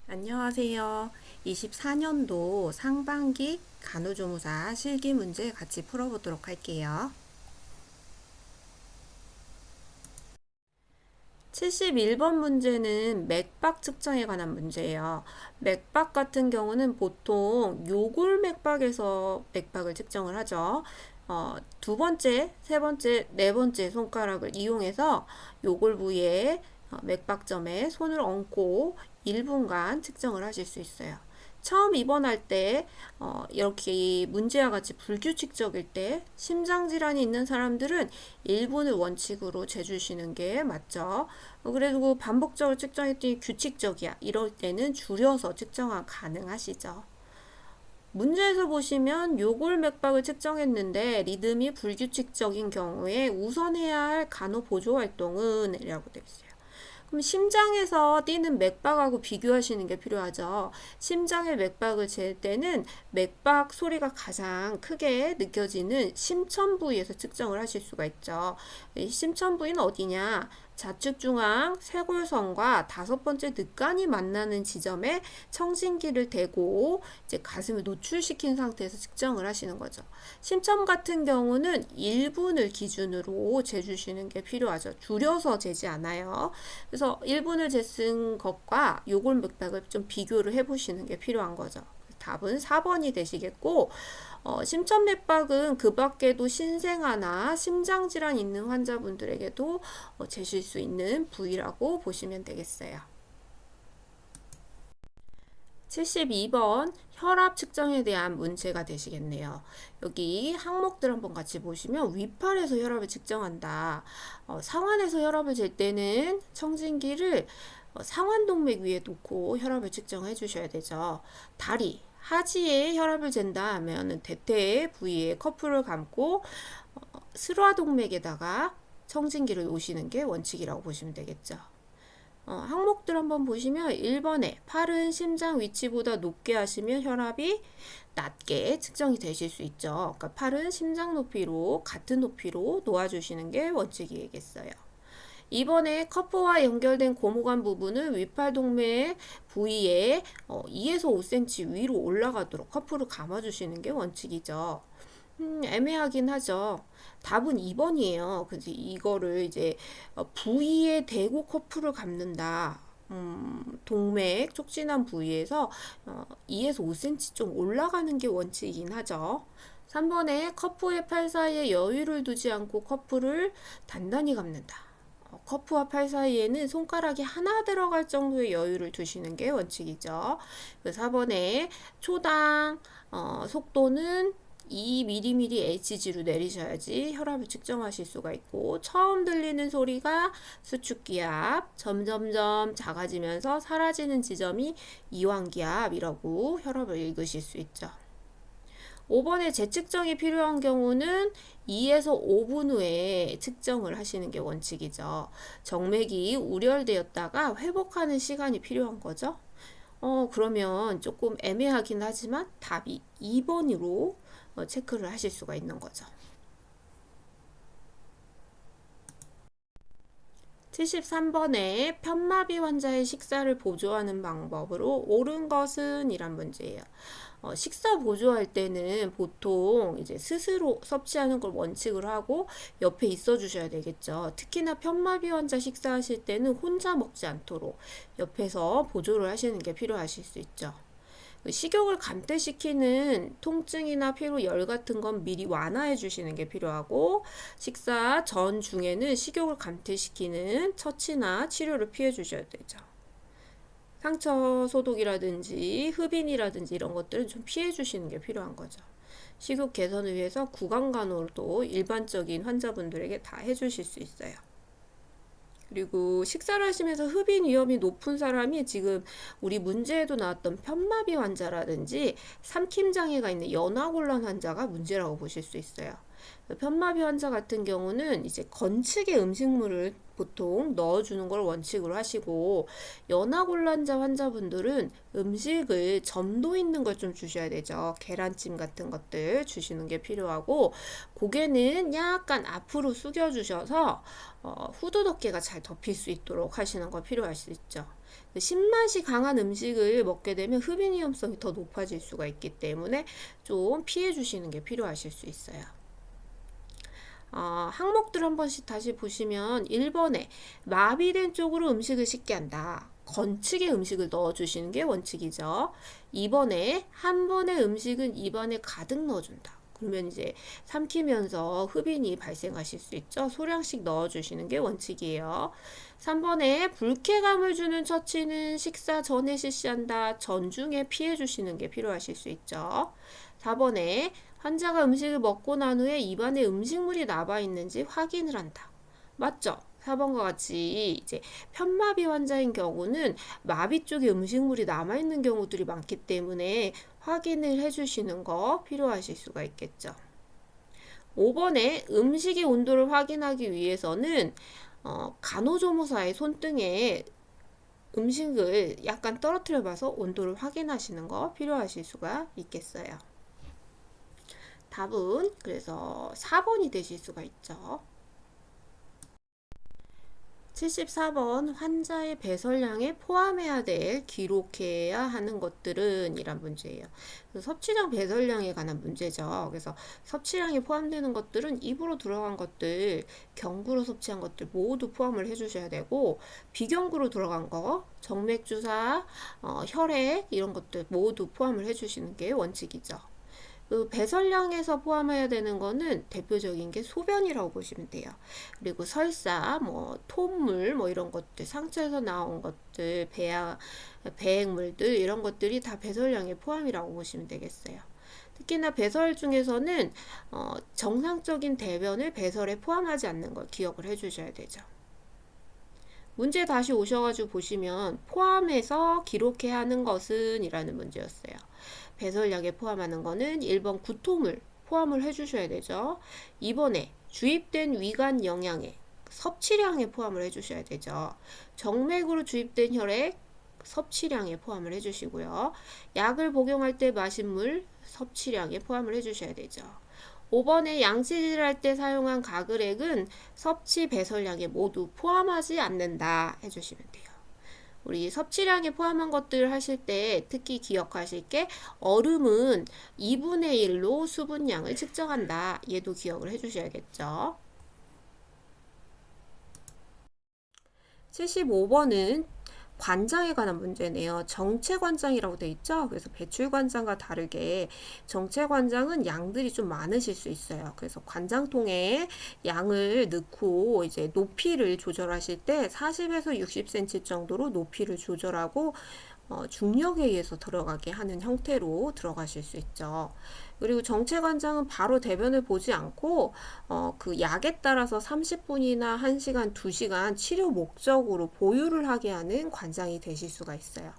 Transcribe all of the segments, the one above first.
안녕하세요. 24년도 상반기 간호조무사 실기 문제 같이 풀어보도록 할게요. 71번 문제는 맥박 측정에 관한 문제예요. 맥박 같은 경우는 보통 요골 맥박에서 맥박을 측정을 하죠. 두 번째, 세 번째, 네 번째 손가락을 이용해서 요골 부위에 맥박점에 손을 얹고 1분간 측정을 하실 수 있어요. 처음 입원할 때 이렇게 문제와 같이 불규칙적일 때 심장질환이 있는 사람들은 1분을 원칙으로 재주시는 게 맞죠. 그래도 반복적으로 측정했더니 규칙적이야. 이럴 때는 줄여서 측정 가능하시죠. 문제에서 보시면 요골 맥박을 측정했는데 리듬이 불규칙적인 경우에 우선해야 할 간호 보조 활동은 이라고 되어 있어요. 그럼 심장에서 뛰는 맥박하고 비교하시는 게 필요하죠. 심장의 맥박을 잴 때는 맥박 소리가 가장 크게 느껴지는 심천 부위에서 측정을 하실 수가 있죠. 이 심천 부위는 어디냐? 좌측 중앙 쇄골선과 다섯 번째 늑간이 만나는 지점에 청진기를 대고 이제 가슴을 노출시킨 상태에서 측정을 하시는 거죠. 심천 같은 경우는 1분을 기준으로 재주시는 게 필요하죠. 줄여서 재지 않아요. 그래서 1분을 재쓴 것과 요골 맥박을 좀 비교를 해보시는 게 필요한 거죠. 답은 4번이 되시겠고, 심천 맥박은 그 밖에도 신생아나 심장질환 있는 환자분들에게도 재실 수 있는 부위라고 보시면 되겠어요. 72번 혈압 측정에 대한 문제가 되시겠네요. 여기 항목들 한번 같이 보시면 위팔에서 혈압을 측정한다. 상완에서 혈압을 잴 때는 청진기를 상완동맥 위에 놓고 혈압을 측정해 주셔야 되죠. 다리, 하지에 혈압을 잰다 하면 대퇴 부위에 커프를 감고 스루아동맥에다가 청진기를 놓으시는 게 원칙이라고 보시면 되겠죠. 항목들 한번 보시면 1번에 팔은 심장 위치보다 높게 하시면 혈압이 낮게 측정이 되실 수 있죠. 그러니까 팔은 심장 높이로 같은 높이로 놓아주시는 게 원칙이겠어요. 2번에 커프와 연결된 고무관 부분은 위팔동맥 부위에 2에서 5cm 위로 올라가도록 커프를 감아주시는 게 원칙이죠. 애매하긴 하죠. 답은 2번이에요. 그래서 이거를 이제 부위에 대고 커프를 감는다. 동맥 촉진한 부위에서 2에서 5cm 좀 올라가는 게 원칙이긴 하죠. 3번에 커프의 팔 사이에 여유를 두지 않고 커프를 단단히 감는다. 커프와 팔 사이에는 손가락이 하나 들어갈 정도의 여유를 두시는 게 원칙이죠. 4번에 초당 속도는 2mmHg로 내리셔야지 혈압을 측정하실 수가 있고, 처음 들리는 소리가 수축기압, 점점점 작아지면서 사라지는 지점이 이완기압이라고 혈압을 읽으실 수 있죠. 5번에 재측정이 필요한 경우는 2에서 5분 후에 측정을 하시는 게 원칙이죠. 정맥이 우렬되었다가 회복하는 시간이 필요한 거죠. 그러면 조금 애매하긴 하지만 답이 2번으로 체크를 하실 수가 있는 거죠. 73번에 편마비 환자의 식사를 보조하는 방법으로 옳은 것은 이란 문제예요. 식사 보조할 때는 보통 이제 스스로 섭취하는 걸 원칙으로 하고 옆에 있어 주셔야 되겠죠. 특히나 편마비 환자 식사하실 때는 혼자 먹지 않도록 옆에서 보조를 하시는 게 필요하실 수 있죠. 식욕을 감퇴시키는 통증이나 피로, 열 같은 건 미리 완화해 주시는 게 필요하고, 식사 전 중에는 식욕을 감퇴시키는 처치나 치료를 피해 주셔야 되죠. 상처 소독이라든지 흡인이라든지 이런 것들은 좀 피해 주시는 게 필요한 거죠. 식욕 개선을 위해서 구강간호도 일반적인 환자분들에게 다 해주실 수 있어요. 그리고 식사를 하시면서 흡인 위험이 높은 사람이 지금 우리 문제에도 나왔던 편마비 환자라든지 삼킴 장애가 있는 연화곤란 환자가 문제라고 보실 수 있어요. 편마비 환자 같은 경우는 이제 건축의 음식물을 보통 넣어주는 걸 원칙으로 하시고, 연화곤란자 환자분들은 음식을 점도 있는 걸 좀 주셔야 되죠. 계란찜 같은 것들 주시는 게 필요하고, 고개는 약간 앞으로 숙여 주셔서 후두덮개가 잘 덮일 수 있도록 하시는 거 필요할 수 있죠. 신맛이 강한 음식을 먹게 되면 흡입 위험성이 더 높아질 수가 있기 때문에 좀 피해 주시는 게 필요하실 수 있어요. 항목들 한 번씩 다시 보시면 1번에 마비된 쪽으로 음식을 씻게 한다. 건축의 음식을 넣어주시는 게 원칙이죠. 2번에 한 번의 음식은 입안에 가득 넣어준다. 그러면 이제 삼키면서 흡인이 발생하실 수 있죠. 소량씩 넣어주시는 게 원칙이에요. 3번에 불쾌감을 주는 처치는 식사 전에 실시한다. 전중에 피해 주시는 게 필요하실 수 있죠. 4번에 환자가 음식을 먹고 난 후에 입안에 음식물이 남아 있는지 확인을 한다. 맞죠? 4번과 같이 이제 편마비 환자인 경우는 마비 쪽에 음식물이 남아 있는 경우들이 많기 때문에 확인을 해주시는 거 필요하실 수가 있겠죠. 5번에 음식의 온도를 확인하기 위해서는 간호조무사의 손등에 음식을 약간 떨어뜨려 봐서 온도를 확인하시는 거 필요하실 수가 있겠어요. 답은 그래서 4번이 되실 수가 있죠. 74번 환자의 배설량에 포함해야 될 기록해야 하는 것들은 이란 문제예요. 섭취량 배설량에 관한 문제죠. 그래서 섭취량에 포함되는 것들은 입으로 들어간 것들, 경구로 섭취한 것들 모두 포함을 해주셔야 되고 비경구로 들어간 거, 정맥주사, 혈액 이런 것들 모두 포함을 해주시는 게 원칙이죠. 그 배설량에서 포함해야 되는 거는 대표적인 게 소변이라고 보시면 돼요. 그리고 설사, 토물, 이런 것들, 상처에서 나온 것들, 배액물들 이런 것들이 다 배설량에 포함이라고 보시면 되겠어요. 특히나 배설 중에서는 정상적인 대변을 배설에 포함하지 않는 걸 기억을 해주셔야 되죠. 문제 다시 오셔가지고 보시면 포함해서 기록해야 하는 것은 이라는 문제였어요. 배설량에 포함하는 거는 1번 구토물 포함을 해주셔야 되죠. 2번에 주입된 위관 영양액 섭취량에 포함을 해주셔야 되죠. 정맥으로 주입된 혈액 섭취량에 포함을 해주시고요. 약을 복용할 때 마신 물 섭취량에 포함을 해주셔야 되죠. 5번에 양치질을 할 때 사용한 가글액은 섭취 배설량에 모두 포함하지 않는다 해주시면 돼요. 우리 섭취량에 포함한 것들 하실 때 특히 기억하실 게 얼음은 2분의 1로 수분량을 측정한다. 얘도 기억을 해주셔야겠죠. 75번은 관장에 관한 문제네요. 정체관장이라고 되어 있죠. 그래서 배출관장과 다르게 정체관장은 양들이 좀 많으실 수 있어요. 그래서 관장통에 양을 넣고 이제 높이를 조절하실 때 40에서 60cm 정도로 높이를 조절하고 중력에 의해서 들어가게 하는 형태로 들어가실 수 있죠. 그리고 정체관장은 바로 대변을 보지 않고 그 약에 따라서 30분이나 1시간, 2시간 치료 목적으로 보유를 하게 하는 관장이 되실 수가 있어요.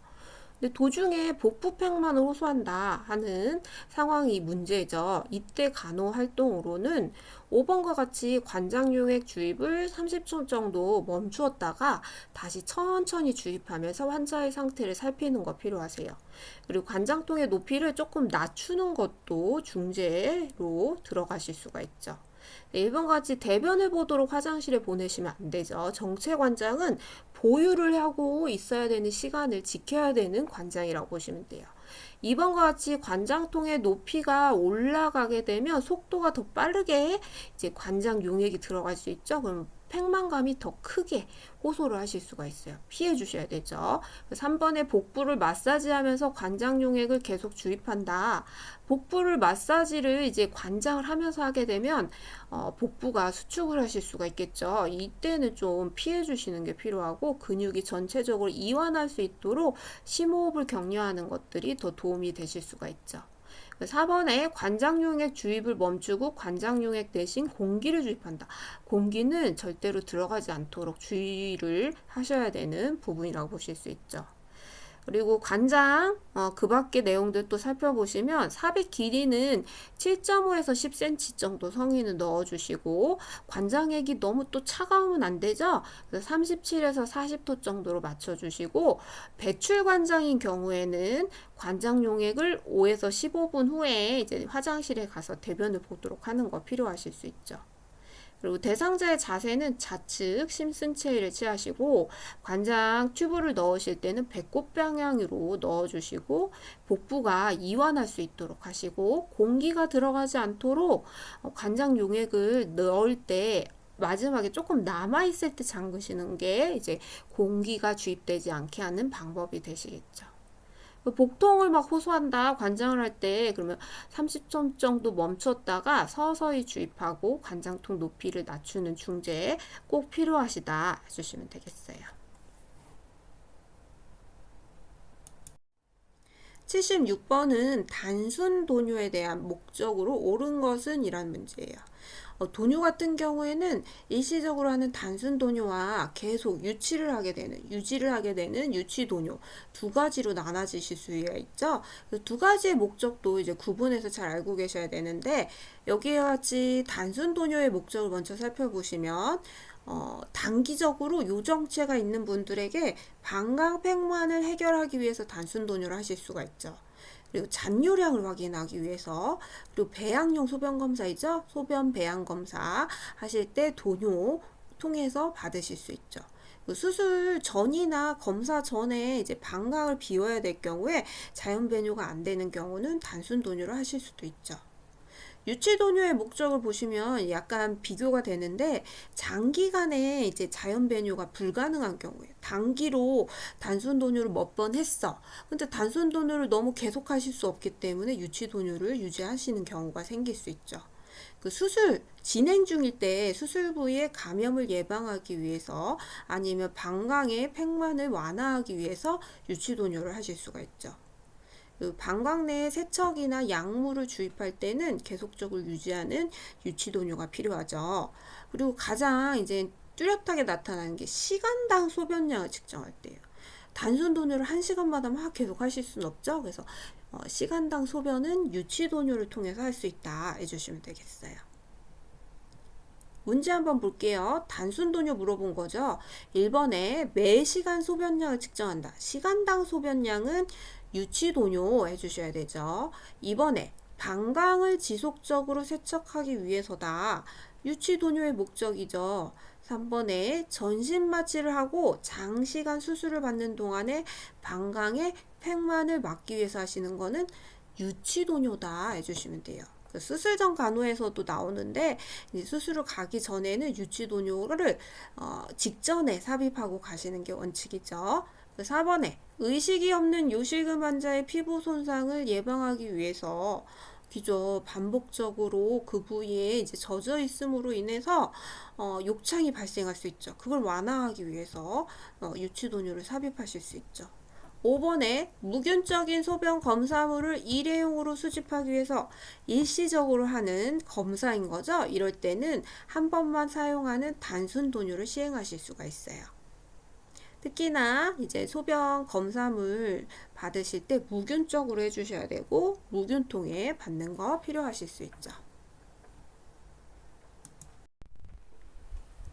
근데 도중에 복부팽만을 호소한다 하는 상황이 문제죠. 이때 간호 활동으로는 5번과 같이 관장용액 주입을 30초 정도 멈추었다가 다시 천천히 주입하면서 환자의 상태를 살피는 거 필요하세요. 그리고 관장통의 높이를 조금 낮추는 것도 중재로 들어가실 수가 있죠. 1번 같이 대변을 보도록 화장실에 보내시면 안 되죠. 정체관장은 보유를 하고 있어야 되는 시간을 지켜야 되는 관장이라고 보시면 돼요. 2번과 같이 관장통의 높이가 올라가게 되면 속도가 더 빠르게 이제 관장 용액이 들어갈 수 있죠. 그럼 팽만감이 더 크게 호소를 하실 수가 있어요. 피해 주셔야 되죠. 3번에 복부를 마사지하면서 관장 용액을 계속 주입한다. 복부를 마사지를 이제 관장을 하면서 하게 되면 복부가 수축을 하실 수가 있겠죠. 이때는 좀 피해 주시는 게 필요하고 근육이 전체적으로 이완할 수 있도록 심호흡을 격려하는 것들이 더 도움이 되실 수가 있죠. 4번에 관장용액 주입을 멈추고 관장용액 대신 공기를 주입한다. 공기는 절대로 들어가지 않도록 주의를 하셔야 되는 부분이라고 보실 수 있죠. 그리고 관장 그 밖의 내용들 또 살펴보시면 삽입 길이는 7.5에서 10cm 정도 성인은 넣어주시고 관장액이 너무 또 차가우면 안 되죠. 그래서 37에서 40도 정도로 맞춰주시고 배출 관장인 경우에는 관장 용액을 5에서 15분 후에 이제 화장실에 가서 대변을 보도록 하는 거 필요하실 수 있죠. 그리고 대상자의 자세는 좌측 심승체를 취하시고 관장 튜브를 넣으실 때는 배꼽 방향으로 넣어주시고 복부가 이완할 수 있도록 하시고 공기가 들어가지 않도록 관장 용액을 넣을 때 마지막에 조금 남아있을 때 잠그시는 게 이제 공기가 주입되지 않게 하는 방법이 되시겠죠. 복통을 막 호소한다 관장을 할 때 그러면 30초 정도 멈췄다가 서서히 주입하고 관장통 높이를 낮추는 중재 꼭 필요하시다 해주시면 되겠어요. 76번은 단순 도뇨에 대한 목적으로 옳은 것은 이란 문제예요. 도뇨 같은 경우에는 일시적으로 하는 단순 도뇨와 계속 유지를 하게 되는 유치 도뇨 두 가지로 나눠지실 수가 있죠. 두 가지의 목적도 이제 구분해서 잘 알고 계셔야 되는데 여기와 같이 단순 도뇨의 목적을 먼저 살펴보시면 단기적으로 요정체가 있는 분들에게 방광팩만을 해결하기 위해서 단순 도뇨를 하실 수가 있죠. 그리고 잔뇨량을 확인하기 위해서 그리고 배양용 소변 검사이죠. 소변 배양 검사 하실 때 도뇨 통해서 받으실 수 있죠. 수술 전이나 검사 전에 이제 방광을 비워야 될 경우에 자연 배뇨가 안 되는 경우는 단순 도뇨를 하실 수도 있죠. 유치 도뇨의 목적을 보시면 약간 비교가 되는데 장기간에 이제 자연 배뇨가 불가능한 경우에 단기로 단순 도뇨를 몇 번 했어. 근데 단순 도뇨를 너무 계속 하실 수 없기 때문에 유치 도뇨를 유지하시는 경우가 생길 수 있죠. 그 수술 진행 중일 때 수술 부위의 감염을 예방하기 위해서 아니면 방광의 팽만을 완화하기 위해서 유치 도뇨를 하실 수가 있죠. 방광 내에 세척이나 약물을 주입할 때는 계속적으로 유지하는 유치 도뇨가 필요하죠. 그리고 가장 이제 뚜렷하게 나타나는 게 시간당 소변량을 측정할 때예요. 단순 도뇨를 1시간마다 막 계속 하실 수는 없죠. 그래서 시간당 소변은 유치 도뇨를 통해서 할 수 있다 해주시면 되겠어요. 문제 한번 볼게요. 단순 도뇨 물어본 거죠. 1번에 매시간 소변량을 측정한다. 시간당 소변량은 유치 도뇨 해주셔야 되죠. 2번에 방광을 지속적으로 세척하기 위해서다. 유치 도뇨의 목적이죠. 3번에 전신 마취를 하고 장시간 수술을 받는 동안에 방광의 팽만을 막기 위해서 하시는 거는 유치 도뇨다 해주시면 돼요. 수술 전 간호에서도 나오는데 수술을 가기 전에는 유치 도뇨를 직전에 삽입하고 가시는 게 원칙이죠. 4번에 의식이 없는 요실금 환자의 피부 손상을 예방하기 위해서 기죠. 반복적으로 그 부위에 이제 젖어 있음으로 인해서 욕창이 발생할 수 있죠. 그걸 완화하기 위해서 유치 도뇨를 삽입하실 수 있죠. 5번에 무균적인 소변 검사물을 일회용으로 수집하기 위해서 일시적으로 하는 검사인 거죠. 이럴 때는 한 번만 사용하는 단순 도뇨를 시행하실 수가 있어요. 특히나 이제 소변 검사물 받으실 때 무균적으로 해주셔야 되고 무균통에 받는 거 필요하실 수 있죠.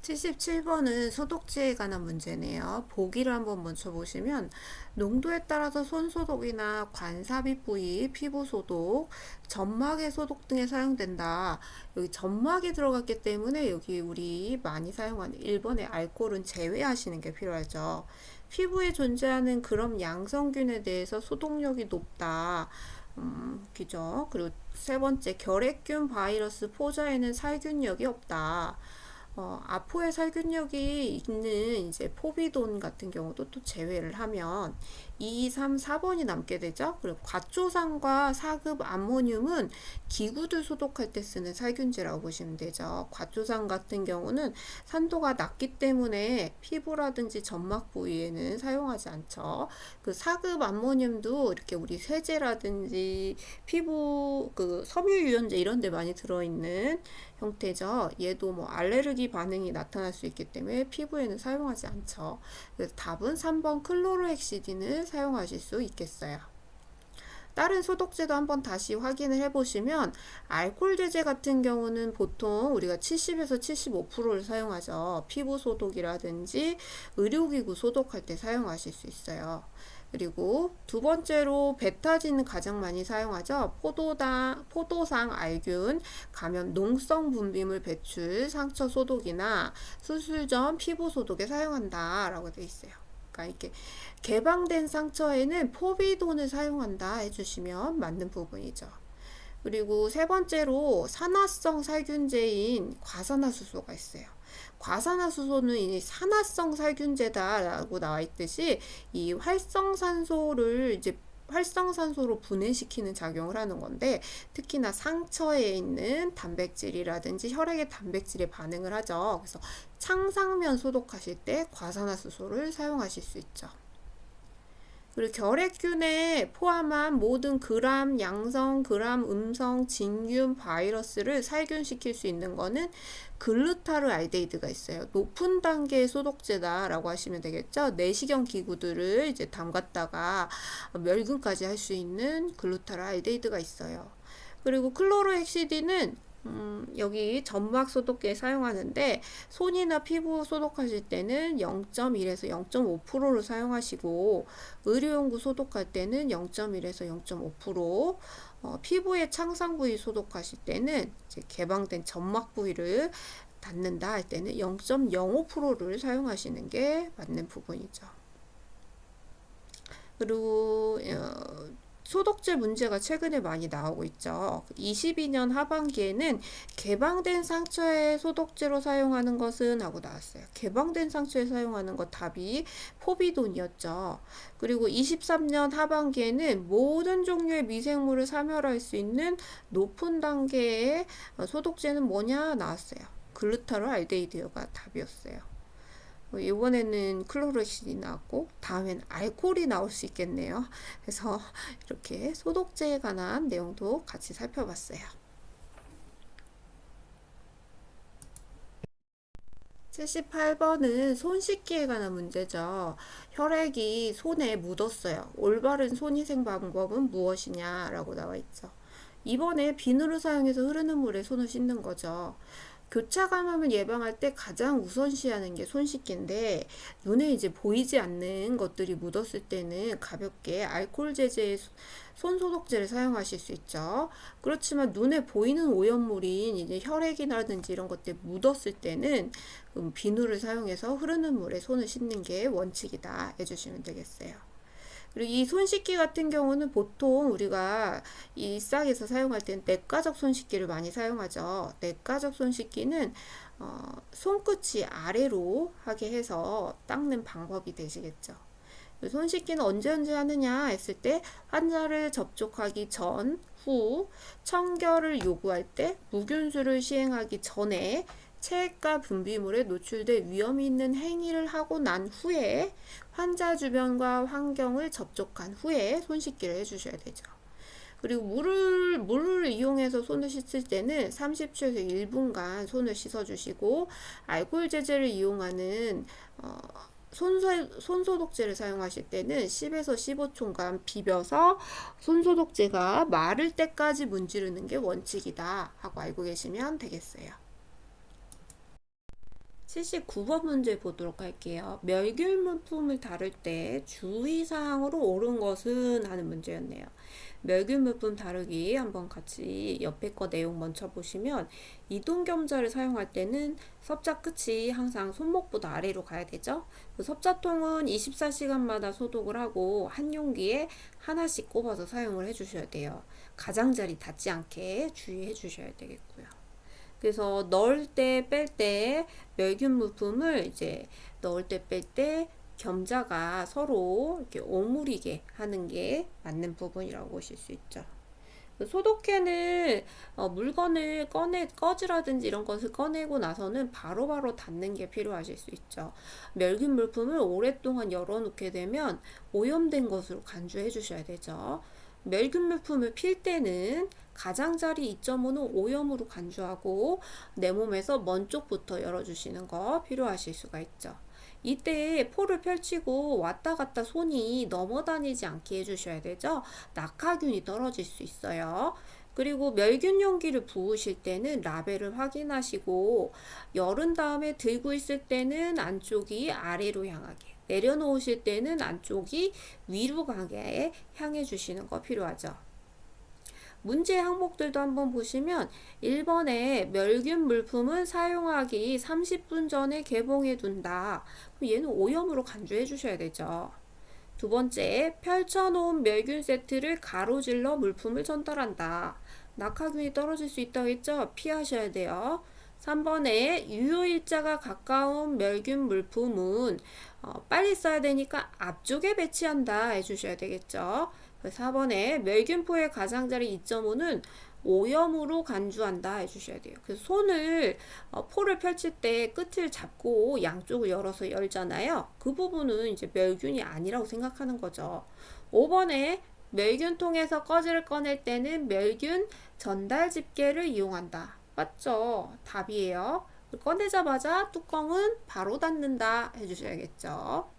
77번은 소독제에 관한 문제네요. 보기를 한번 먼저 보시면 농도에 따라서 손소독이나 관삽입 부위 피부 소독, 점막의 소독 등에 사용된다. 여기 점막이 들어갔기 때문에 여기 우리 많이 사용하는 1번의 알코올은 제외하시는 게 필요하죠. 피부에 존재하는 그럼 양성균에 대해서 소독력이 높다. 그죠? 그리고 세 번째, 결핵균 바이러스 포자에는 살균력이 없다. 아포에 살균력이 있는 이제 포비돈 같은 경우도 또 제외를 하면 2, 3, 4번이 남게 되죠. 그리고 과초산과 사급 암모늄은 기구들 소독할 때 쓰는 살균제라고 보시면 되죠. 과초산 같은 경우는 산도가 낮기 때문에 피부라든지 점막 부위에는 사용하지 않죠. 그 사급 암모늄도 이렇게 우리 세제라든지 피부 그 섬유 유연제 이런 데 많이 들어있는 형태죠. 얘도 뭐 알레르기 반응이 나타날 수 있기 때문에 피부에는 사용하지 않죠. 그래서 답은 3번 클로로헥시딘을 사용하실 수 있겠어요. 다른 소독제도 한번 다시 확인을 해보시면 알코올 제제 같은 경우는 보통 우리가 70에서 75%를 사용하죠. 피부 소독이라든지 의료기구 소독할 때 사용하실 수 있어요. 그리고 두 번째로 베타진은 가장 많이 사용하죠. 포도당, 알균, 감염, 농성 분비물 배출, 상처 소독이나 수술 전 피부 소독에 사용한다 라고 되어 있어요. 그러니까 이렇게 개방된 상처에는 포비돈을 사용한다 해주시면 맞는 부분이죠. 그리고 세 번째로 산화성 살균제인 과산화수소가 있어요. 과산화수소는 이 산화성 살균제다라고 나와 있듯이 이 활성산소로 분해시키는 작용을 하는 건데, 특히나 상처에 있는 단백질이라든지 혈액의 단백질에 반응을 하죠. 그래서 창상면 소독하실 때 과산화수소를 사용하실 수 있죠. 그리고 결핵균에 포함한 모든 gram, 양성, gram, 음성, 진균, 바이러스를 살균시킬 수 있는 거는 글루타르 알데히드가 있어요. 높은 단계의 소독제다라고 하시면 되겠죠. 내시경 기구들을 이제 담갔다가 멸균까지 할 수 있는 글루타르 알데히드가 있어요. 그리고 클로로헥시딘은 여기 점막 소독기에 사용하는데, 손이나 피부 소독하실 때는 0.1에서 0.5%를 사용하시고, 의료용구 소독할 때는 0.1에서 0.5%, 피부의 창상 부위 소독하실 때는 이제 개방된 점막 부위를 닿는다 할 때는 0.05%를 사용하시는 게 맞는 부분이죠. 그리고 소독제 문제가 최근에 많이 나오고 있죠. 22년 하반기에는 개방된 상처에 소독제로 사용하는 것은 하고 나왔어요. 개방된 상처에 사용하는 것 답이 포비돈이었죠. 그리고 23년 하반기에는 모든 종류의 미생물을 사멸할 수 있는 높은 단계의 소독제는 뭐냐 나왔어요. 글루타르 알데히드가 답이었어요. 이번에는 클로로헥신이 나왔고, 다음엔 알코올이 나올 수 있겠네요. 그래서 이렇게 소독제에 관한 내용도 같이 살펴봤어요. 78번은 손 씻기에 관한 문제죠. 혈액이 손에 묻었어요. 올바른 손위생 방법은 무엇이냐라고 나와 있죠. 이번에 비누를 사용해서 흐르는 물에 손을 씻는 거죠. 교차 감염을 예방할 때 가장 우선시하는 게 손 씻기인데, 눈에 이제 보이지 않는 것들이 묻었을 때는 가볍게 알코올 제제의 손 소독제를 사용하실 수 있죠. 그렇지만 눈에 보이는 오염물인 이제 혈액이라든지 이런 것들 묻었을 때는 비누를 사용해서 흐르는 물에 손을 씻는 게 원칙이다 해주시면 되겠어요. 그리고 이 손 씻기 같은 경우는 보통 우리가 일상에서 사용할 때는 내과적 손 씻기를 많이 사용하죠. 내과적 손 씻기는 손끝이 아래로 하게 해서 닦는 방법이 되시겠죠. 손 씻기는 언제 하느냐 했을 때, 환자를 접촉하기 전, 후, 청결을 요구할 때, 무균수를 시행하기 전에, 체액과 분비물에 노출돼 위험이 있는 행위를 하고 난 후에, 환자 주변과 환경을 접촉한 후에 손 씻기를 해주셔야 되죠. 그리고 물을 이용해서 손을 씻을 때는 30초에서 1분간 손을 씻어주시고, 알코올 제제를 이용하는 손소독제를 사용하실 때는 10에서 15초간 비벼서 손소독제가 마를 때까지 문지르는 게 원칙이다 하고 알고 계시면 되겠어요. 79번 문제 보도록 할게요. 멸균 물품을 다룰 때 주의사항으로 옳은 것은 하는 문제였네요. 멸균 물품 다루기 한번 같이 옆에 거 내용 먼저 보시면, 이동겸자를 사용할 때는 섭자 끝이 항상 손목보다 아래로 가야 되죠. 그 섭자통은 24시간마다 소독을 하고 한 용기에 하나씩 꼽아서 사용을 해주셔야 돼요. 가장자리 닿지 않게 주의해 주셔야 되겠고요. 그래서 넣을 때, 뺄 때 멸균 물품을 이제 넣을 때, 뺄 때 겸자가 서로 이렇게 오므리게 하는 게 맞는 부분이라고 보실 수 있죠. 소독해는 물건을 꺼지라든지 이런 것을 꺼내고 나서는 바로바로 닫는 게 필요하실 수 있죠. 멸균 물품을 오랫동안 열어놓게 되면 오염된 것으로 간주해 주셔야 되죠. 멸균 물품을 필 때는 가장자리 2.5는 오염으로 간주하고 내 몸에서 먼 쪽부터 열어주시는 거 필요하실 수가 있죠. 이때 포를 펼치고 왔다 갔다 손이 넘어다니지 않게 해주셔야 되죠. 낙하균이 떨어질 수 있어요. 그리고 멸균 용기를 부으실 때는 라벨을 확인하시고, 열은 다음에 들고 있을 때는 안쪽이 아래로 향하게, 내려놓으실 때는 안쪽이 위로 가게 향해 주시는 거 필요하죠. 문제 항목들도 한번 보시면 1번에 멸균 물품은 사용하기 30분 전에 개봉해 둔다. 얘는 오염으로 간주해 주셔야 되죠. 두 번째, 펼쳐놓은 멸균 세트를 가로질러 물품을 전달한다. 낙하균이 떨어질 수 있다고 했죠? 피하셔야 돼요. 3번에 유효일자가 가까운 멸균 물품은 빨리 써야 되니까 앞쪽에 배치한다 해주셔야 되겠죠. 4번에 멸균포의 가장자리 2.5는 오염으로 간주한다 해주셔야 돼요. 그래서 손을 포를 펼칠 때 끝을 잡고 양쪽을 열어서 열잖아요. 그 부분은 이제 멸균이 아니라고 생각하는 거죠. 5번에 멸균통에서 꺼지를 꺼낼 때는 멸균 전달 집게를 이용한다. 맞죠? 답이에요. 꺼내자마자 뚜껑은 바로 닫는다 해주셔야겠죠.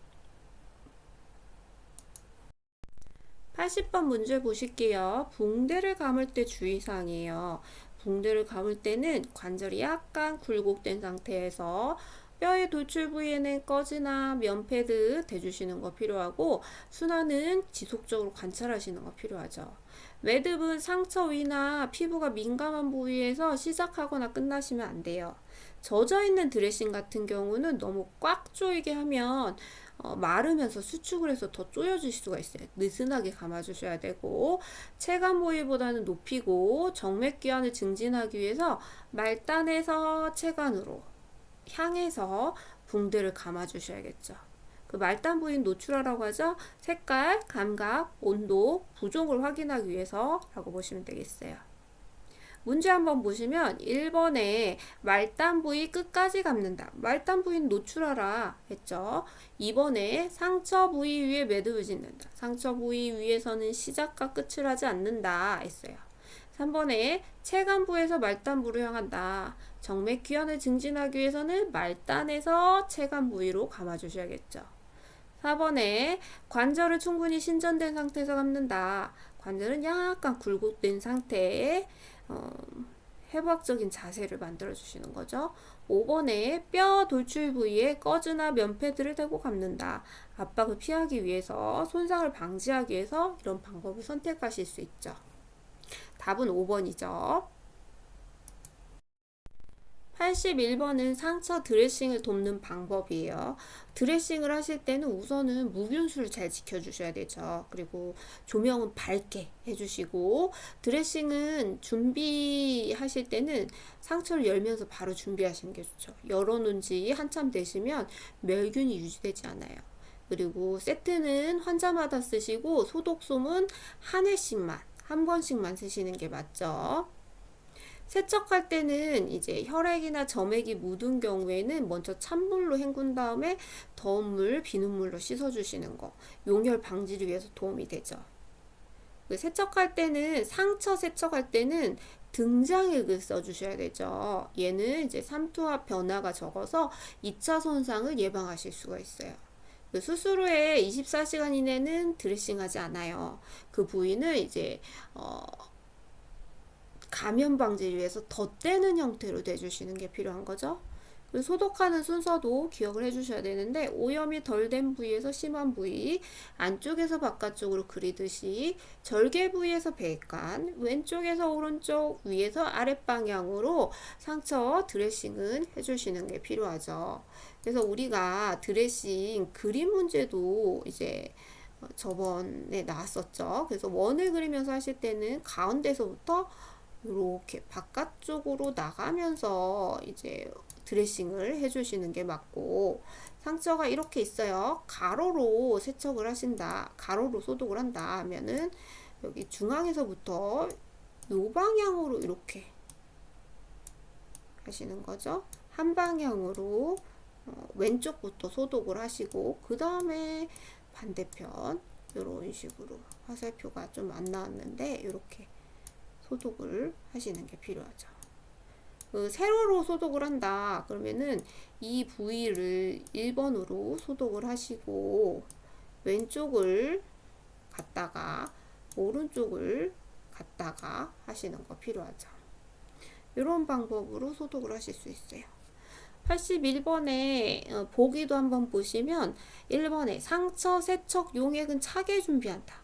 80번 문제 보실게요. 붕대를 감을 때 주의사항이에요. 붕대를 감을 때는 관절이 약간 굴곡된 상태에서 뼈의 돌출 부위에는 꺼지나 면패드 대주시는 거 필요하고 순환은 지속적으로 관찰하시는 거 필요하죠. 매듭은 상처 위나 피부가 민감한 부위에서 시작하거나 끝나시면 안 돼요. 젖어있는 드레싱 같은 경우는 너무 꽉 조이게 하면 마르면서 수축을 해서 더 조여질 수가 있어요. 느슨하게 감아주셔야 되고 체감 부위보다는 높이고 정맥기환을 증진하기 위해서 말단에서 체간으로 향해서 붕대를 감아주셔야겠죠. 그 말단 부위는 노출하라고 하죠. 색깔, 감각, 온도, 부종을 확인하기 위해서라고 보시면 되겠어요. 문제 한번 보시면 1번에 말단 부위 끝까지 감는다. 말단 부위는 노출하라 했죠. 2번에 상처 부위 위에 매듭을 짓는다. 상처 부위 위에서는 시작과 끝을 하지 않는다 했어요. 3번에 체간부에서 말단부로 향한다. 정맥기환을 증진하기 위해서는 말단에서 체간 부위로 감아주셔야겠죠. 4번에 관절을 충분히 신전된 상태에서 감는다. 관절은 약간 굴곡된 상태에 해부학적인 자세를 만들어 주시는 거죠. 5번에 뼈 돌출 부위에 꺼즈나 면패드를 대고 감는다. 압박을 피하기 위해서, 손상을 방지하기 위해서 이런 방법을 선택하실 수 있죠. 답은 5번이죠. 81번은 상처 드레싱을 돕는 방법이에요. 드레싱을 하실 때는 우선은 무균수를 잘 지켜주셔야 되죠. 그리고 조명은 밝게 해주시고 드레싱은 준비하실 때는 상처를 열면서 바로 준비하시는 게 좋죠. 열어놓은 지 한참 되시면 멸균이 유지되지 않아요. 그리고 세트는 환자마다 쓰시고 소독솜은 한 회씩만, 한 번씩만 쓰시는 게 맞죠. 세척할 때는 이제 혈액이나 점액이 묻은 경우에는 먼저 찬물로 헹군 다음에 더운 물, 비눗물로 씻어주시는 거 용혈 방지를 위해서 도움이 되죠. 세척할 때는 상처 세척할 때는 등장액을 써주셔야 되죠. 얘는 이제 삼투압 변화가 적어서 2차 손상을 예방하실 수가 있어요. 수술 후에 24시간 이내는 드레싱하지 않아요. 그 부위는 이제 감염 방지를 위해서 덧대는 형태로 내주시는 게 필요한 거죠. 그리고 소독하는 순서도 기억을 해주셔야 되는데 오염이 덜 된 부위에서 심한 부위, 안쪽에서 바깥쪽으로 그리듯이 절개 부위에서 배관, 왼쪽에서 오른쪽, 위에서 아랫방향으로 상처 드레싱은 해주시는 게 필요하죠. 그래서 우리가 드레싱 그림 문제도 이제 저번에 나왔었죠. 그래서 원을 그리면서 하실 때는 가운데서부터 이렇게 바깥쪽으로 나가면서 이제 드레싱을 해주시는 게 맞고 상처가 이렇게 있어요. 가로로 세척을 하신다. 가로로 소독을 한다 하면은 여기 중앙에서부터 요 방향으로 이렇게 하시는 거죠. 한 방향으로 왼쪽부터 소독을 하시고 그 다음에 반대편 이런 식으로 화살표가 좀 안 나왔는데 이렇게 소독을 하시는 게 필요하죠. 세로로 소독을 한다. 그러면은 이 부위를 1번으로 소독을 하시고 왼쪽을 갔다가 오른쪽을 갔다가 하시는 거 필요하죠. 이런 방법으로 소독을 하실 수 있어요. 81번에 보기도 한번 보시면 1번에 상처, 세척, 용액은 차게 준비한다.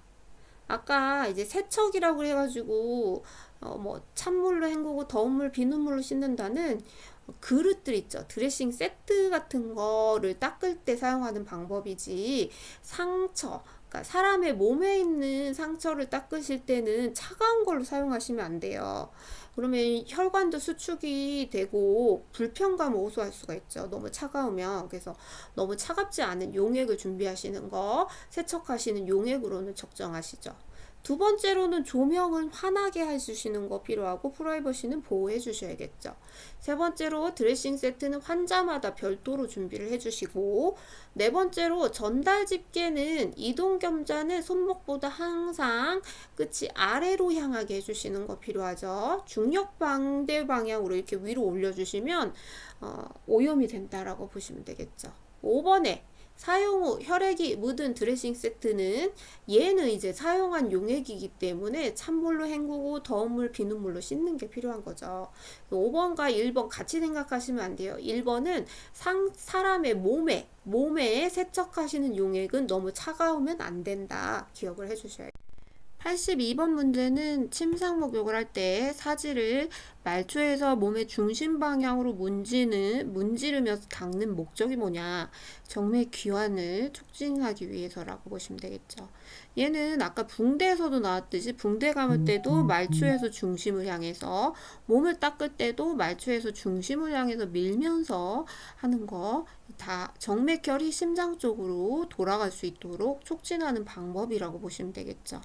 아까 이제 세척이라고 해가지고 뭐 찬물로 헹구고 더운 물, 비눗 물로 씻는다는 그릇들 있죠. 드레싱 세트 같은 거를 닦을 때 사용하는 방법이지 상처, 그러니까 사람의 몸에 있는 상처를 닦으실 때는 차가운 걸로 사용하시면 안 돼요. 그러면 혈관도 수축이 되고 불편감을 호소할 수가 있죠. 너무 차가우면. 그래서 너무 차갑지 않은 용액을 준비하시는 거, 세척하시는 용액으로는 적정하시죠. 두 번째로는 조명은 환하게 해주시는 거 필요하고 프라이버시는 보호해 주셔야겠죠. 세 번째로 드레싱 세트는 환자마다 별도로 준비를 해주시고, 네 번째로 전달 집게는 이동 겸자는 손목보다 항상 끝이 아래로 향하게 해주시는 거 필요하죠. 중력 반대 방향으로 이렇게 위로 올려주시면 오염이 된다라고 보시면 되겠죠. 5번에 사용 후 혈액이 묻은 드레싱 세트는 얘는 이제 사용한 용액이기 때문에 찬물로 헹구고 더운 물, 비눗물로 씻는 게 필요한 거죠. 5번과 1번 같이 생각하시면 안 돼요. 1번은 사람의 몸에 세척하시는 용액은 너무 차가우면 안 된다. 기억을 해주셔야 돼요. 82번 문제는 침상 목욕을 할 때 사지를 말초에서 몸의 중심 방향으로 문지르면서 닦는 목적이 뭐냐? 정맥 귀환을 촉진하기 위해서라고 보시면 되겠죠. 얘는 아까 붕대에서도 나왔듯이 붕대 감을 때도 말초에서 중심을 향해서, 몸을 닦을 때도 말초에서 중심을 향해서 밀면서 하는 거, 다 정맥혈이 심장 쪽으로 돌아갈 수 있도록 촉진하는 방법이라고 보시면 되겠죠.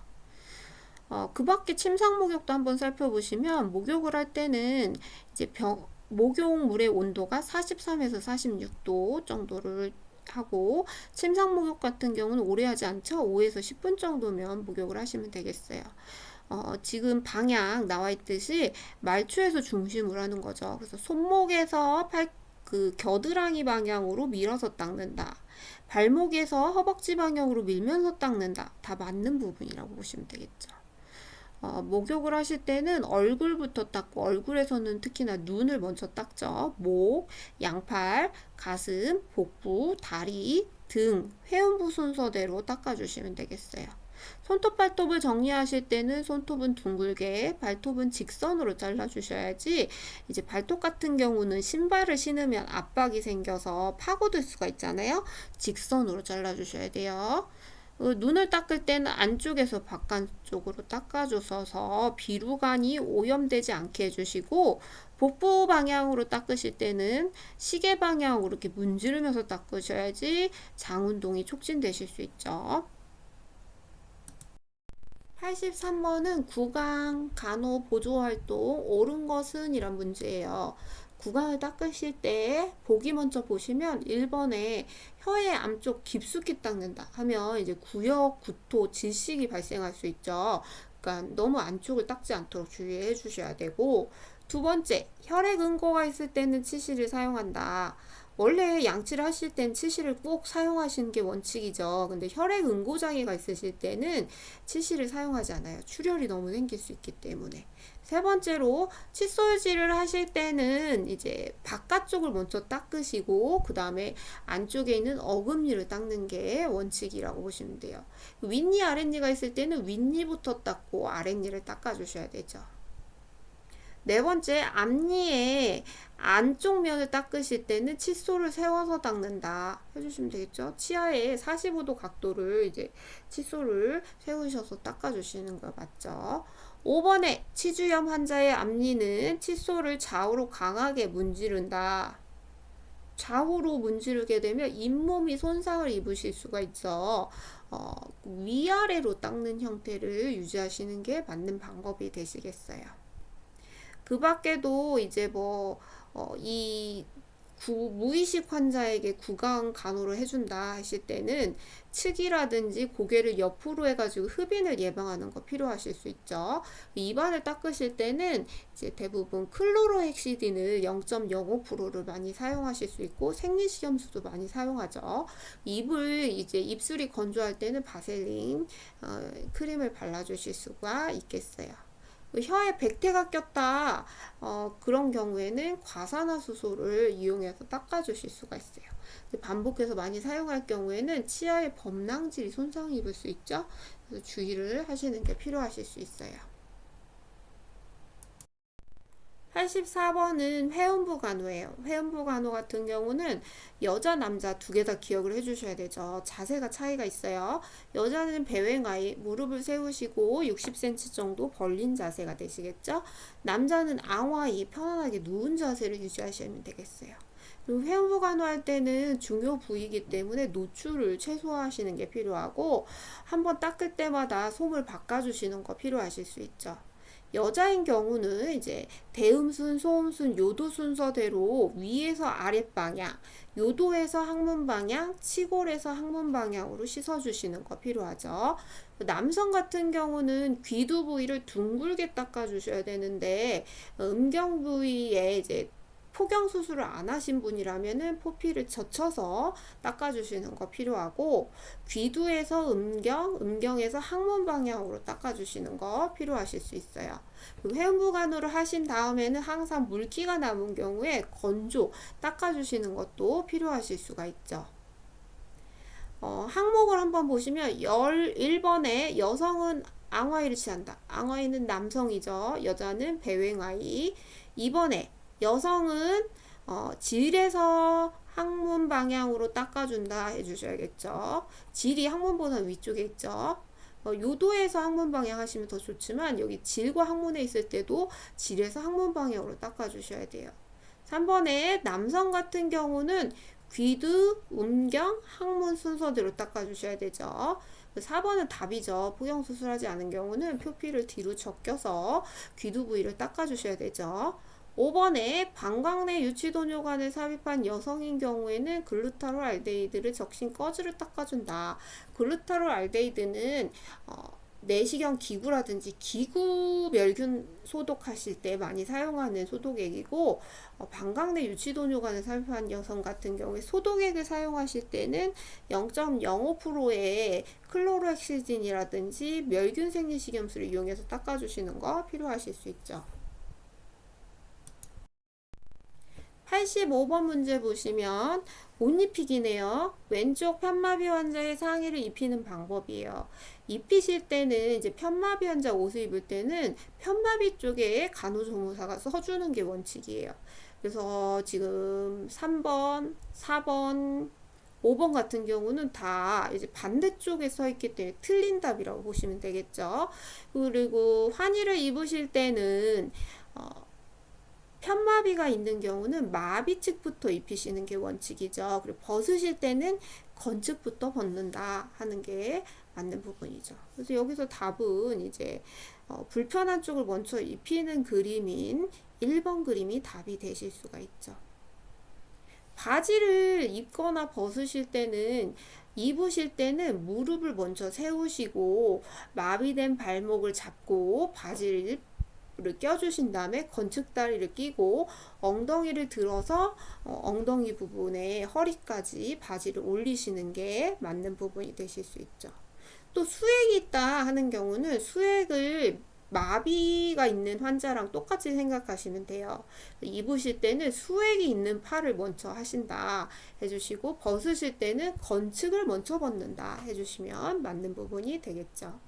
그 밖에 침상 목욕도 한번 살펴보시면, 목욕을 할 때는 이제 목욕물의 온도가 43에서 46도 정도를 하고, 침상 목욕 같은 경우는 오래 하지 않죠. 5에서 10분 정도면 목욕을 하시면 되겠어요. 지금 방향 나와 있듯이 말초에서 중심을 하는 거죠. 그래서 손목에서 겨드랑이 방향으로 밀어서 닦는다. 발목에서 허벅지 방향으로 밀면서 닦는다. 다 맞는 부분이라고 보시면 되겠죠. 목욕을 하실 때는 얼굴부터 닦고, 얼굴에서는 특히나 눈을 먼저 닦죠. 목, 양팔, 가슴, 복부, 다리, 등, 회음부 순서대로 닦아주시면 되겠어요. 손톱, 발톱을 정리하실 때는 손톱은 둥글게, 발톱은 직선으로 잘라주셔야지, 이제 발톱 같은 경우는 신발을 신으면 압박이 생겨서 파고들 수가 있잖아요. 직선으로 잘라주셔야 돼요. 눈을 닦을 때는 안쪽에서 바깥쪽으로 닦아줘서 비루간이 오염되지 않게 해주시고, 복부 방향으로 닦으실 때는 시계 방향으로 이렇게 문지르면서 닦으셔야지 장 운동이 촉진되실 수 있죠. 83번은 구강, 간호, 보조활동, 옳은 것은 이란 문제예요. 구강을 닦으실 때 보기 먼저 보시면 1번에 혀의 안쪽 깊숙이 닦는다 하면 이제 구역, 구토, 질식이 발생할 수 있죠. 그러니까 너무 안쪽을 닦지 않도록 주의해 주셔야 되고, 두 번째, 혈액 응고가 있을 때는 치실을 사용한다. 원래 양치를 하실 땐 치실을 꼭 사용하시는 게 원칙이죠. 근데 혈액 응고 장애가 있으실 때는 치실을 사용하지 않아요. 출혈이 너무 생길 수 있기 때문에. 세 번째로, 칫솔질을 하실 때는 이제 바깥쪽을 먼저 닦으시고 그 다음에 안쪽에 있는 어금니를 닦는 게 원칙이라고 보시면 돼요. 윗니, 아랫니가 있을 때는 윗니부터 닦고 아랫니를 닦아주셔야 되죠. 네 번째, 앞니의 안쪽 면을 닦으실 때는 칫솔을 세워서 닦는다 해주시면 되겠죠. 치아에 45도 각도를 이제 칫솔을 세우셔서 닦아주시는 거 맞죠. 5번에 치주염 환자의 앞니는 칫솔을 좌우로 강하게 문지른다. 좌우로 문지르게 되면 잇몸이 손상을 입으실 수가 있어. 위아래로 닦는 형태를 유지하시는 게 맞는 방법이 되시겠어요. 그 밖에도 이제 무의식 환자에게 구강 간호를 해준다 하실 때는 측이라든지 고개를 옆으로 해가지고 흡인을 예방하는 거 필요하실 수 있죠. 입안을 닦으실 때는 이제 대부분 클로로헥시딘을 0.05%를 많이 사용하실 수 있고, 생리식염수도 많이 사용하죠. 입술이 건조할 때는 바셀린 크림을 발라주실 수가 있겠어요. 혀에 백태가 꼈다. 그런 경우에는 과산화수소를 이용해서 닦아주실 수가 있어요. 반복해서 많이 사용할 경우에는 치아의 범랑질이 손상을 입을 수 있죠. 그래서 주의를 하시는 게 필요하실 수 있어요. 84번은 회음부 간호예요. 회음부 간호 같은 경우는 여자, 남자 두 개 다 기억을 해주셔야 되죠. 자세가 차이가 있어요. 여자는 배행하에 무릎을 세우시고 60cm 정도 벌린 자세가 되시겠죠. 남자는 앙하이 편안하게 누운 자세를 유지하시면 되겠어요. 그리고 회음부 간호할 때는 중요 부위이기 때문에 노출을 최소화하시는 게 필요하고 한번 닦을 때마다 솜을 바꿔주시는 거 필요하실 수 있죠. 여자인 경우는 이제 대음순, 소음순, 요도 순서대로 위에서 아랫방향, 요도에서 항문 방향, 치골에서 항문 방향으로 씻어주시는 거 필요하죠. 남성 같은 경우는 귀두 부위를 둥글게 닦아주셔야 되는데 음경 부위에 이제 포경 수술을 안 하신 분이라면은 포피를 젖혀서 닦아주시는 거 필요하고 귀두에서 음경에서 항문 방향으로 닦아주시는 거 필요하실 수 있어요. 그리고 회음부 간호를 하신 다음에는 항상 물기가 남은 경우에 건조 닦아주시는 것도 필요하실 수가 있죠. 항목을 한번 보시면 1번에 여성은 앙하이를 취한다. 앙하이는 남성이죠. 여자는 배횡하이. 2번에 여성은 질에서 항문 방향으로 닦아준다 해주셔야겠죠. 질이 항문보다 위쪽에 있죠. 요도에서 항문 방향 하시면 더 좋지만 여기 질과 항문에 있을 때도 질에서 항문 방향으로 닦아주셔야 돼요. 3번에 남성 같은 경우는 귀두, 음경, 항문 순서대로 닦아주셔야 되죠. 4번은 답이죠. 포경 수술하지 않은 경우는 표피를 뒤로 적혀서 귀두 부위를 닦아주셔야 되죠. 5번에 방광내 유치도뇨관을 삽입한 여성인 경우에는 글루타롤 알데히드를 적신 꺼즈를 닦아준다. 글루타롤 알데히드는 내시경 기구라든지 기구 멸균 소독하실 때 많이 사용하는 소독액이고 방광내 유치도뇨관을 삽입한 여성 같은 경우에 소독액을 사용하실 때는 0.05%의 클로로헥시딘이라든지 멸균 생리식염수를 이용해서 닦아주시는 거 필요하실 수 있죠. 85번 문제 보시면 옷 입히기네요. 왼쪽 편마비 환자의 상의를 입히는 방법이에요. 입히실 때는 이제 편마비 환자 옷을 입을 때는 편마비 쪽에 간호조무사가 써주는 게 원칙이에요. 그래서 지금 3번, 4번, 5번 같은 경우는 다 이제 반대쪽에 서 있기 때문에 틀린 답이라고 보시면 되겠죠. 그리고 환의를 입으실 때는 편마비가 있는 경우는 마비 측부터 입히시는 게 원칙이죠. 그리고 벗으실 때는 건측부터 벗는다 하는 게 맞는 부분이죠. 그래서 여기서 답은 이제 불편한 쪽을 먼저 입히는 그림인 1번 그림이 답이 되실 수가 있죠. 바지를 입거나 벗으실 때는 입으실 때는 무릎을 먼저 세우시고 마비된 발목을 잡고 바지를 껴주신 다음에 건축다리를 끼고 엉덩이를 들어서 엉덩이 부분에 허리까지 바지를 올리시는 게 맞는 부분이 되실 수 있죠. 또 수액이 있다 하는 경우는 수액을 마비가 있는 환자랑 똑같이 생각하시면 돼요. 입으실 때는 수액이 있는 팔을 먼저 하신다 해주시고 벗으실 때는 건축을 먼저 벗는다 해주시면 맞는 부분이 되겠죠.